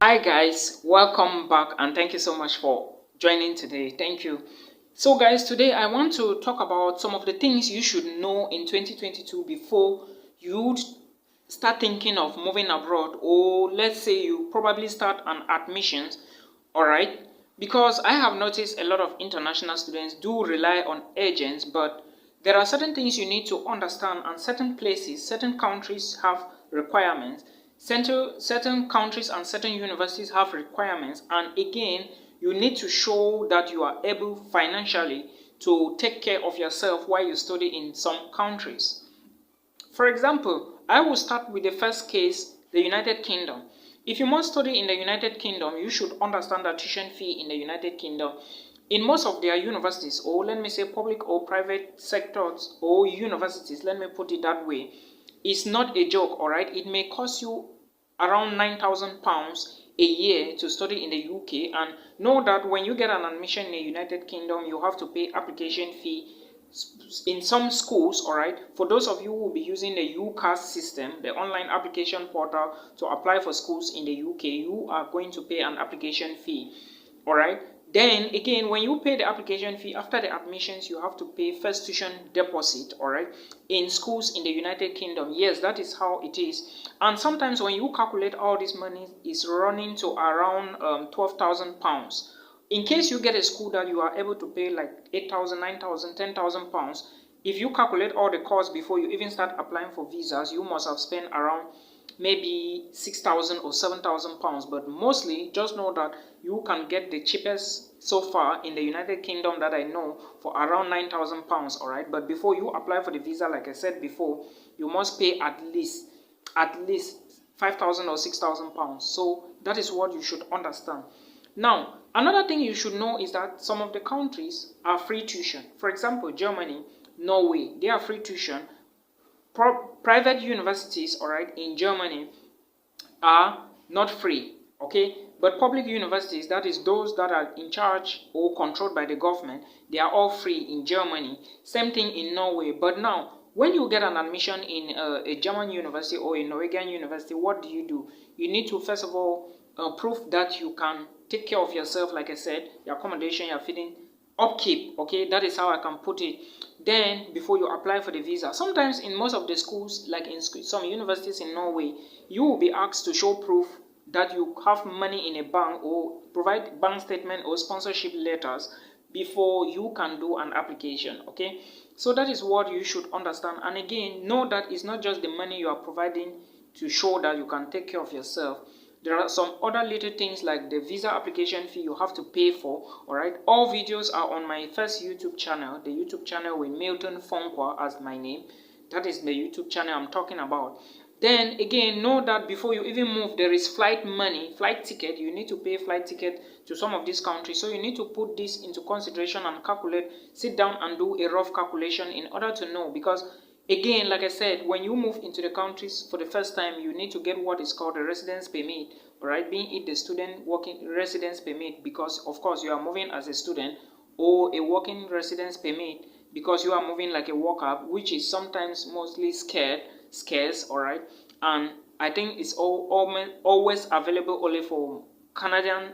Hi guys, welcome back and thank you so much for joining today. Thank you. So guys, today I want to talk about some of the things you should know in 2022 before you start thinking of moving abroad, or let's say you probably start an admissions, all right? Because I have noticed a lot of international students do rely on agents, but there are certain things you need to understand, and certain places, certain countries have requirements. Certain countries and certain universities have requirements, and again, you need to show that you are able financially to take care of yourself while you study in some countries. For example, I will start with the first case, the United Kingdom. If you must study in the United Kingdom, you should understand that tuition fee in the United Kingdom in most of their universities, or let me say public or private sectors or universities, let me put it that way, is not a joke, all right? It may cost you around £9,000 a year to study in the UK, and know that when you get an admission in the United Kingdom, you have to pay application fee in some schools. All right, for those of you who will be using the UCAS system, the online application portal, to apply for schools in the UK, you are going to pay an application fee. All right, then again, when you pay the application fee after the admissions, you have to pay first tuition deposit. All right, in schools in the United Kingdom. Yes, that is how it is. And sometimes when you calculate all this money, is running to around £12,000. In case you get a school that you are able to pay like 8,000, 9,000, 10,000 pounds, if you calculate all the costs before you even start applying for visas, you must have spent around maybe 6,000 or 7,000 pounds. But mostly, just know that you can get the cheapest so far in the United Kingdom that I know for around 9,000 pounds. All right, but before you apply for the visa, like I said before, you must pay at least 5,000 or 6,000 pounds. So that is what you should understand. Now, another thing you should know is that some of the countries are free tuition. For example, Germany, Norway, they are free tuition. Private universities, all right, in Germany are not free, okay? But public universities, that is those that are in charge or controlled by the government, they are all free in Germany. Same thing in Norway. But now, when you get an admission in a German university or a Norwegian university, what do? You need to, first of all, prove that you can take care of yourself, like I said, your accommodation, your feeding, upkeep, okay? That is how I can put it. Then, before you apply for the visa, sometimes in most of the schools, like in some universities in Norway, you will be asked to show proof that you have money in a bank, or provide bank statement or sponsorship letters before you can do an application, okay? So that is what you should understand. And again, know that it's not just the money you are providing to show that you can take care of yourself. There are some other little things like the visa application fee you have to pay for. All right, all videos are on my first YouTube channel, the YouTube channel with Milton Fonkwa as my name. That is the YouTube channel I'm talking about. Then again, know that before you even move, there is flight money, flight ticket. You need to pay flight ticket to some of these countries. So you need to put this into consideration and calculate, sit down and do a rough calculation in order to know. Because again, like I said, when you move into the countries for the first time, you need to get what is called a residence permit, all right, being it the student working residence permit, because of course you are moving as a student, or a working residence permit because you are moving like a worker, which is sometimes mostly scarce, all right. And I think it's always available only for Canadian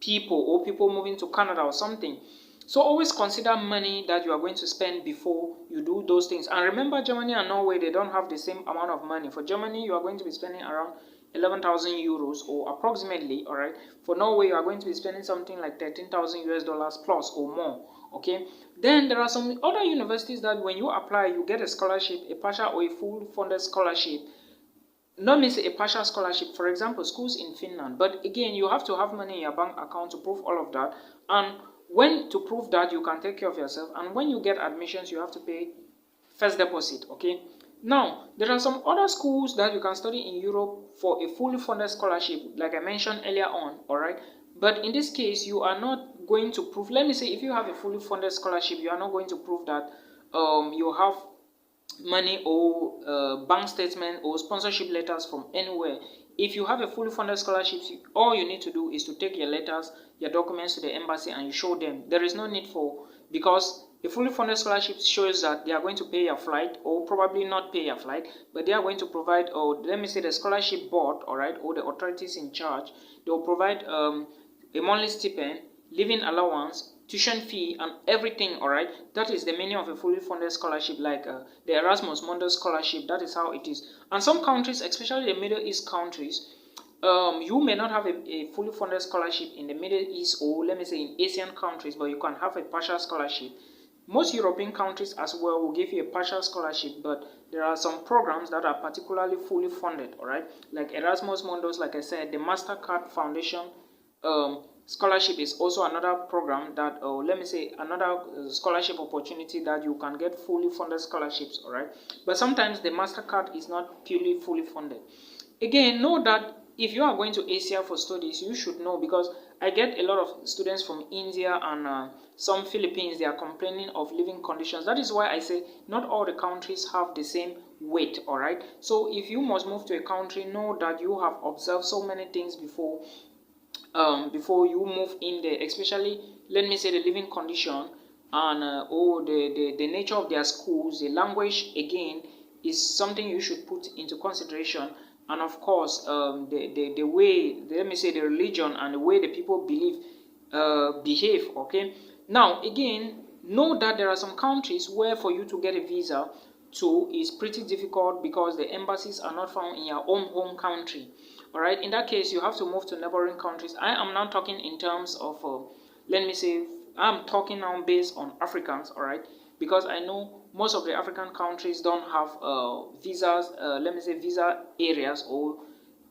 people, or people moving to Canada or something. So always consider money that you are going to spend before you do those things. And remember, Germany and Norway, they don't have the same amount of money. For Germany, you are going to be spending around 11,000 euros, or approximately, all right. For Norway, you are going to be spending something like 13,000 US dollars plus or more, okay. Then there are some other universities that when you apply, you get a scholarship, a partial or a full funded scholarship. Not means a partial scholarship, for example, schools in Finland. But again, you have to have money in your bank account to prove all of that. And when to prove that you can take care of yourself, and when you get admissions, you have to pay first deposit, okay. Now, there are some other schools that you can study in Europe for a fully funded scholarship, like I mentioned earlier on, all right. But in this case, you are not going to prove, let me say, if you have a fully funded scholarship, you are not going to prove that you have money or bank statement or sponsorship letters from anywhere. If you have a fully funded scholarship, all you need to do is to take your letters, your documents to the embassy, and you show them. There is no need for, because A fully funded scholarship shows that they are going to pay your flight, or probably not pay your flight, but they are going to provide, or let me say the scholarship board, all right, or the authorities in charge, they will provide a monthly stipend, living allowance, tuition fee, and everything, all right. That is the meaning of a fully funded scholarship, like the Erasmus Mundus scholarship. That is how it is. And some countries, especially the Middle East countries, you may not have a fully funded scholarship in the Middle East, or let me say in Asian countries, but you can have a partial scholarship. Most European countries as well will give you a partial scholarship, but there are some programs that are particularly fully funded, all right, like Erasmus Mundus. Like I said, the MasterCard Foundation scholarship is also another program that, let me say, another scholarship opportunity that you can get fully funded scholarships, all right. But sometimes the MasterCard is not purely fully funded. Again, know that if you are going to Asia for studies, you should know, because I get a lot of students from India and some Philippines. They are complaining of living conditions. That is why I say not all the countries have the same weight, all right. So if you must move to a country, know that you have observed so many things before you move in there, especially, let me say, the living condition and the nature of their schools. The language, again, is something you should put into consideration. And of course, the way, let me say, the religion and the way the people behave, okay. Now, again, know that there are some countries where for you to get a visa to is pretty difficult, because the embassies are not found in your own home country, all right. In that case, you have to move to neighboring countries. I am now talking in terms of, let me say, I'm talking now based on Africans, all right, because I know most of the African countries don't have visas, let me say, visa areas, or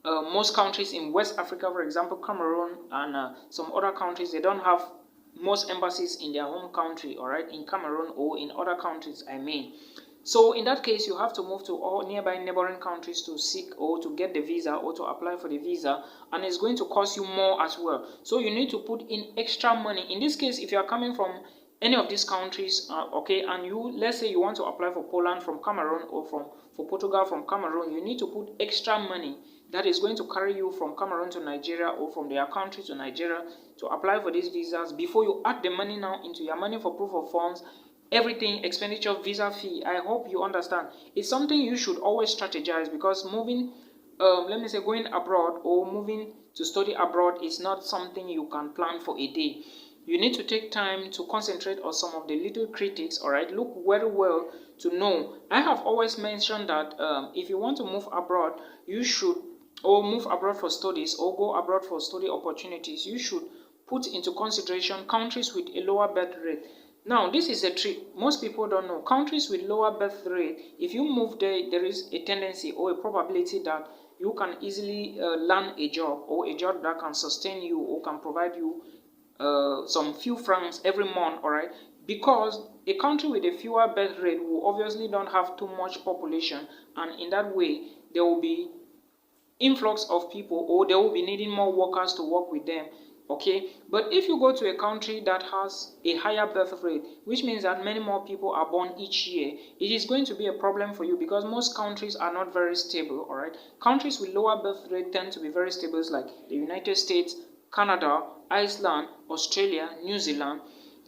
most countries in West Africa, for example, Cameroon and some other countries, they don't have most embassies in their home country, all right, in Cameroon or in other countries, I mean. So in that case, you have to move to all nearby neighboring countries to seek or to get the visa or to apply for the visa, and it's going to cost you more as well. So you need to put in extra money. In this case, if you are coming from any of these countries, okay, and you, let's say you want to apply for Poland from Cameroon, or for Portugal from Cameroon, you need to put extra money that is going to carry you from Cameroon to Nigeria, or from their country to Nigeria, to apply for these visas. Before you add the money now into your money for proof of funds, everything, expenditure, visa fee, I hope you understand. It's something you should always strategize, because moving, let me say, going abroad or moving to study abroad is not something you can plan for a day. You need to take time to concentrate on some of the little critics, all right. Look very well to know. I have always mentioned that if you want to move abroad, you should, or move abroad for studies, or go abroad for study opportunities, you should put into consideration countries with a lower birth rate. Now, this is a trick most people don't know. Countries with lower birth rate, if you move there, there is a tendency or a probability that you can easily land a job, or a job that can sustain you or can provide you some few francs every month, all right. Because a country with a fewer birth rate will obviously don't have too much population, and in that way there will be influx of people, or they will be needing more workers to work with them, okay. But if you go to a country that has a higher birth rate, which means that many more people are born each year, it is going to be a problem for you, because most countries are not very stable, all right. Countries with lower birth rate tend to be very stable, like the United States, Canada, Iceland, Australia, New Zealand.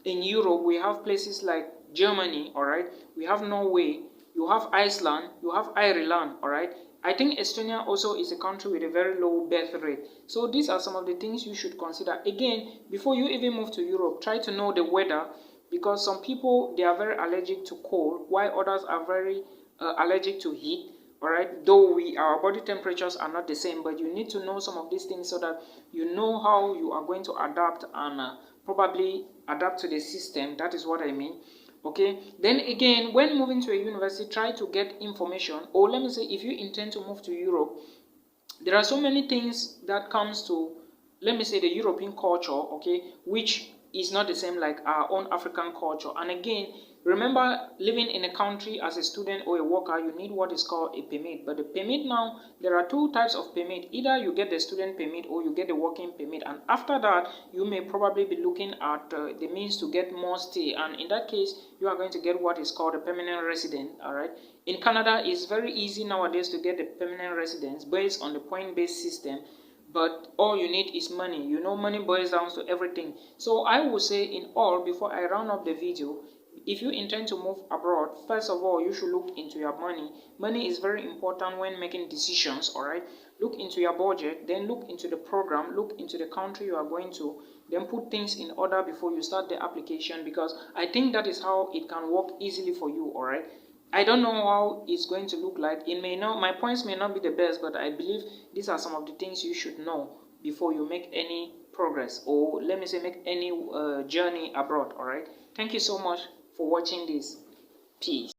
In Europe, we have places like Germany, all right. We have Norway, you have Iceland, you have Ireland, all right. I think Estonia also is a country with a very low birth rate. So these are some of the things you should consider. Again, before you even move to Europe, try to know the weather, because some people, they are very allergic to cold, while others are very allergic to heat. All right, though our body temperatures are not the same, but you need to know some of these things so that you know how you are going to adapt and probably adapt to the system. That is what I mean. Okay, then again, when moving to a university, try to get information, or let me say, if you intend to move to Europe, there are so many things that comes to, let me say, the European culture, okay, which is not the same like our own African culture. And again, remember, living in a country as a student or a worker, you need what is called a permit. But the permit now, there are two types of permit. Either you get the student permit or you get the working permit. And after that, you may probably be looking at the means to get more stay. And in that case, you are going to get what is called a permanent resident, all right. In Canada, it's very easy nowadays to get the permanent residence based on the point-based system. But all you need is money. You know, money boils down to everything. So I would say, in all, before I round up the video, If you intend to move abroad, first of all, you should look into your money. Money is very important when making decisions, all right? Look into your budget, then look into the program, look into the country you are going to, then put things in order before you start the application, because I think that is how it can work easily for you, all right? I don't know how it's going to look like. It may not, my points may not be the best, but I believe these are some of the things you should know before you make any progress, or let me say make any journey abroad. All right, thank you so much for watching this. Peace.